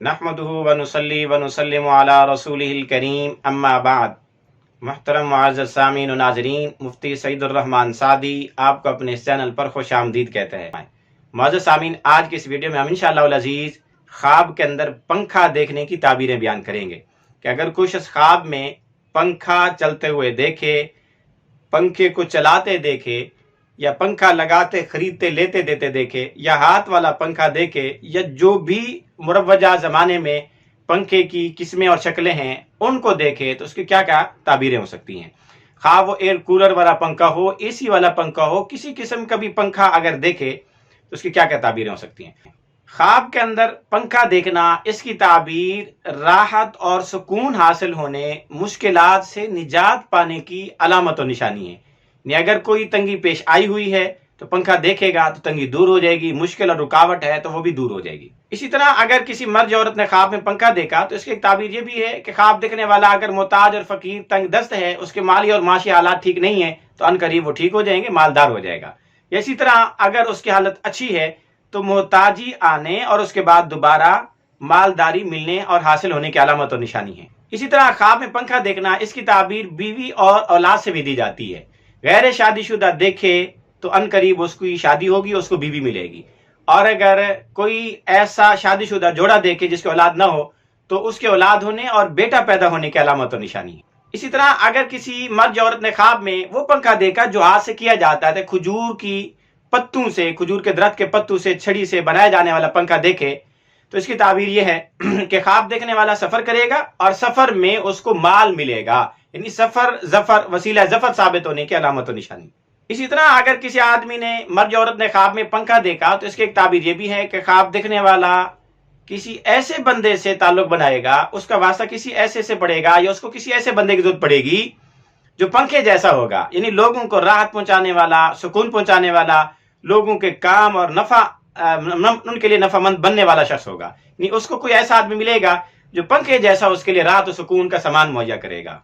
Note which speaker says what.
Speaker 1: نحمدہ ونصلی ونسلم علی رسولہ الکریم اما بعد۔ محترم معزز سامعین و ناظرین، مفتی سعید الرحمن سعدی آپ کو اپنے اس چینل پر خوش آمدید کہتے ہیں۔ معزز سامعین، آج کے اس ویڈیو میں ہم انشاءاللہ العزیز خواب کے اندر پنکھا دیکھنے کی تعبیریں بیان کریں گے کہ اگر کوئی شخص خواب میں پنکھا چلتے ہوئے دیکھے، پنکھے کو چلاتے دیکھے، یا پنکھا لگاتے خریدتے لیتے دیتے دیکھے، یا ہاتھ والا پنکھا دیکھے، یا جو بھی مروجہ زمانے میں پنکھے کی قسمیں اور شکلیں ہیں ان کو دیکھے تو اس کی کیا کیا تعبیریں ہو سکتی ہیں۔ خواہ وہ ایئر کولر والا پنکھا ہو، اے سی والا پنکھا ہو، کسی قسم کا بھی پنکھا اگر دیکھے تو اس کی کیا کیا تعبیریں ہو سکتی ہیں۔ خواب کے اندر پنکھا دیکھنا، اس کی تعبیر راحت اور سکون حاصل ہونے، مشکلات سے نجات پانے کی علامت و نشانی ہے۔ یعنی اگر کوئی تنگی پیش آئی ہوئی ہے تو پنکھا دیکھے گا تو تنگی دور ہو جائے گی، مشکل اور رکاوٹ ہے تو وہ بھی دور ہو جائے گی۔ اسی طرح اگر کسی مرد عورت نے خواب میں پنکھا دیکھا تو اس کی ایک تعبیر یہ بھی ہے کہ خواب دیکھنے والا اگر محتاج اور فقیر تنگ دست ہے، اس کے مالی اور معاشی حالات ٹھیک نہیں ہیں تو ان قریب وہ ٹھیک ہو جائیں گے، مالدار ہو جائے گا۔ اسی طرح اگر اس کی حالت اچھی ہے تو محتاجی آنے اور اس کے بعد دوبارہ مالداری ملنے اور حاصل ہونے کی علامت اور نشانی ہے۔ اسی طرح خواب میں پنکھا دیکھنا، اس کی تعبیر بیوی اور اولاد سے بھی دی جاتی ہے۔ غیر شادی شدہ دیکھے تو ان قریب اس کی شادی ہوگی، اس کو بیوی ملے گی، اور اگر کوئی ایسا شادی شدہ جوڑا دیکھے جس کی اولاد نہ ہو تو اس کے اولاد ہونے اور بیٹا پیدا ہونے کی علامت و نشانی ہے۔ اسی طرح اگر کسی مرد عورت نے خواب میں وہ پنکھا دیکھا جو ہاتھ سے کیا جاتا ہے، کھجور کی پتوں سے، کھجور کے درخت کے پتوں سے، چھڑی سے بنایا جانے والا پنکھا دیکھے تو اس کی تعبیر یہ ہے کہ خواب دیکھنے والا سفر کرے گا اور سفر میں اس کو مال ملے گا، یعنی سفر ظفر، وسیلہ ظفر ثابت ہونے کی علامت و نشانی۔ اسی طرح اگر کسی آدمی نے، مرد عورت نے خواب میں پنکھا دیکھا تو اس کی ایک تعبیر یہ بھی ہے کہ خواب دیکھنے والا کسی ایسے بندے سے تعلق بنائے گا، اس کا واسطہ کسی ایسے سے پڑے گا، یا اس کو کسی ایسے بندے کی ضرورت پڑے گی جو پنکھے جیسا ہوگا، یعنی لوگوں کو راحت پہنچانے والا، سکون پہنچانے والا، لوگوں کے کام اور نفع ان کے لیے نفع مند بننے والا شخص ہوگا۔ یعنی اس کو کوئی ایسا آدمی ملے گا جو پنکھے جیسا اس کے لیے راحت و سکون کا سامان مہیا کرے گا۔